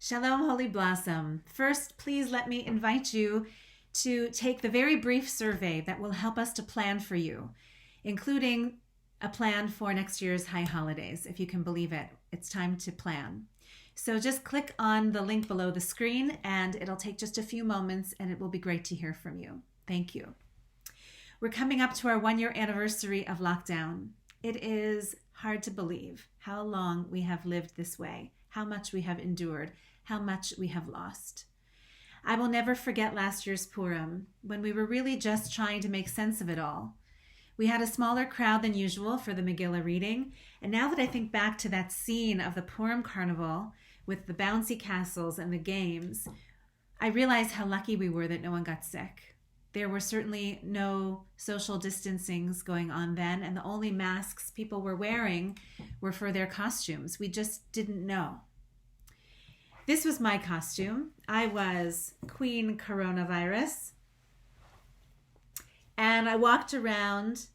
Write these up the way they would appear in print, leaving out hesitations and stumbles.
Shalom, Holy Blossom. First, please let me invite you to take the very brief survey that will help us to plan for you, including a plan for next year's high holidays. If you can believe it, it's time to plan. So just click on the link below the screen and it'll take just a few moments and it will be great to hear from you. Thank you. We're coming up to our 1-year anniversary of lockdown. It is hard to believe how long we have lived this way, how much we have endured, how much we have lost. I will never forget last year's Purim, when we were really just trying to make sense of it all. We had a smaller crowd than usual for the Megillah reading, and now that I think back to that scene of the Purim carnival with the bouncy castles and the games, I realize how lucky we were that no one got sick. There were certainly no social distancings going on then, and the only masks people were wearing were for their costumes. We just didn't know. This was my costume. I was Queen Coronavirus. And I walked around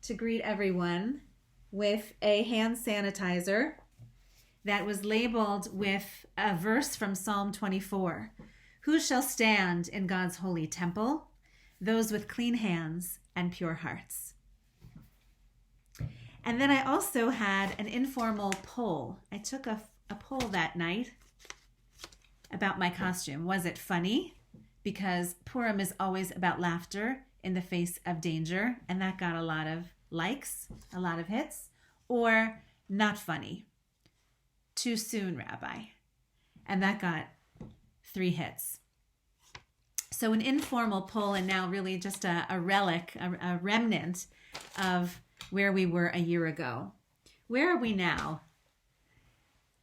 to greet everyone with a hand sanitizer that was labeled with a verse from Psalm 24. Who shall stand in God's holy temple? Those with clean hands and pure hearts. And then I also had an informal poll. I took a poll that night about my costume. Was it funny? Because Purim is always about laughter in the face of danger, and that got a lot of likes, a lot of hits. Or not funny? Too soon, Rabbi. And that got 3 hits. So an informal poll, and now really just a relic, a remnant of where we were a year ago. Where are we now?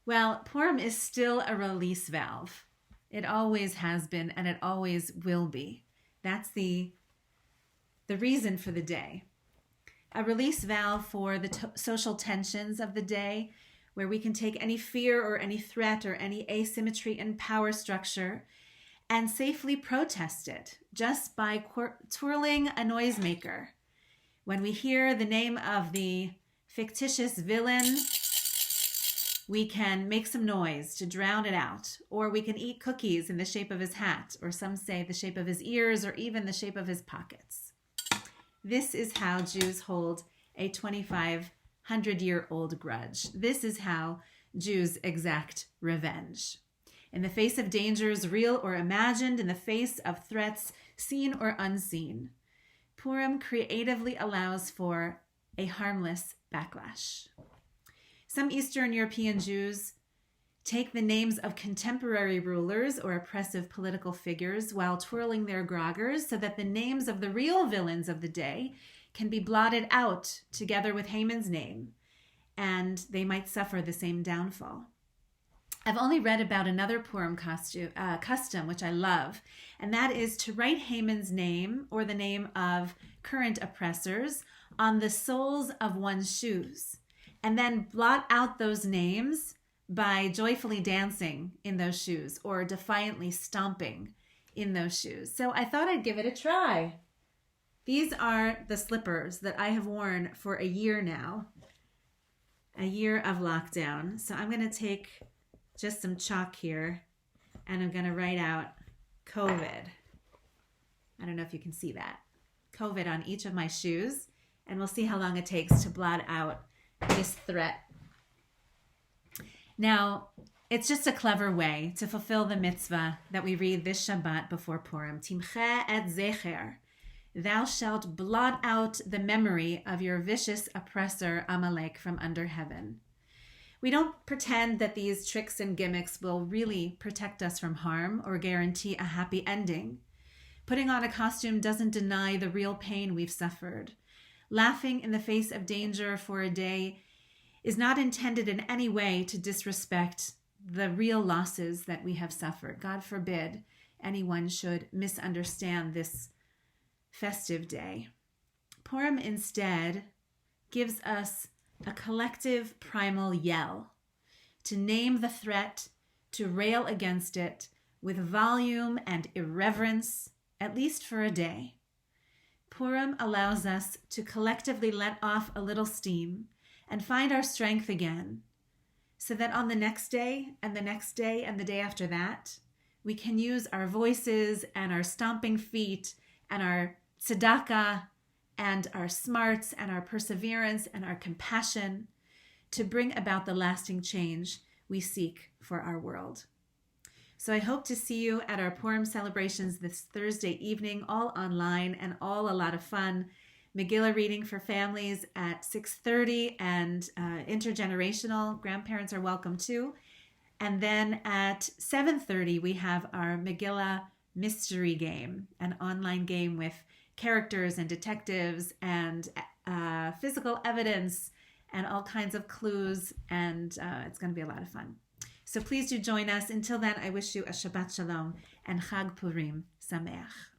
Well, Purim is still a release valve. It always has been, and it always will be. That's the reason for the day. A release valve for the social tensions of the day, where we can take any fear or any threat or any asymmetry in power structure and safely protest it just by twirling a noisemaker. When we hear the name of the fictitious villain, we can make some noise to drown it out, or we can eat cookies in the shape of his hat, or some say the shape of his ears, or even the shape of his pockets. This is how Jews hold a 2,500-year-old grudge. This is how Jews exact revenge. In the face of dangers, real or imagined, in the face of threats, seen or unseen, Purim creatively allows for a harmless backlash. Some Eastern European Jews take the names of contemporary rulers or oppressive political figures while twirling their groggers so that the names of the real villains of the day can be blotted out together with Haman's name, and they might suffer the same downfall. I've only read about another Purim custom, which I love, and that is to write Haman's name or the name of current oppressors on the soles of one's shoes, and then blot out those names by joyfully dancing in those shoes or defiantly stomping in those shoes. So I thought I'd give it a try. These are the slippers that I have worn for a year now, a year of lockdown. So I'm going to take just some chalk here and I'm going to write out COVID. I don't know if you can see that. COVID on each of my shoes, and we'll see how long it takes to blot out this threat. Now, it's just a clever way to fulfill the mitzvah that we read this Shabbat before Purim. Timche et zecher. Thou shalt blot out the memory of your vicious oppressor Amalek from under heaven. We don't pretend that these tricks and gimmicks will really protect us from harm or guarantee a happy ending. Putting on a costume doesn't deny the real pain we've suffered. Laughing in the face of danger for a day is not intended in any way to disrespect the real losses that we have suffered. God forbid anyone should misunderstand this festive day. Purim instead gives us a collective primal yell to name the threat, to rail against it with volume and irreverence, at least for a day. Purim allows us to collectively let off a little steam and find our strength again, so that on the next day and the next day and the day after that, we can use our voices and our stomping feet and our tzedakah and our smarts and our perseverance and our compassion to bring about the lasting change we seek for our world. So I hope to see you at our Purim celebrations this Thursday evening, all online and all a lot of fun. Megillah reading for families at 6:30 and intergenerational. Grandparents are welcome too. And then at 7:30, we have our Megillah mystery game, an online game with characters and detectives and physical evidence and all kinds of clues. And it's going to be a lot of fun. So please do join us. Until then, I wish you a Shabbat Shalom and Chag Purim Sameach.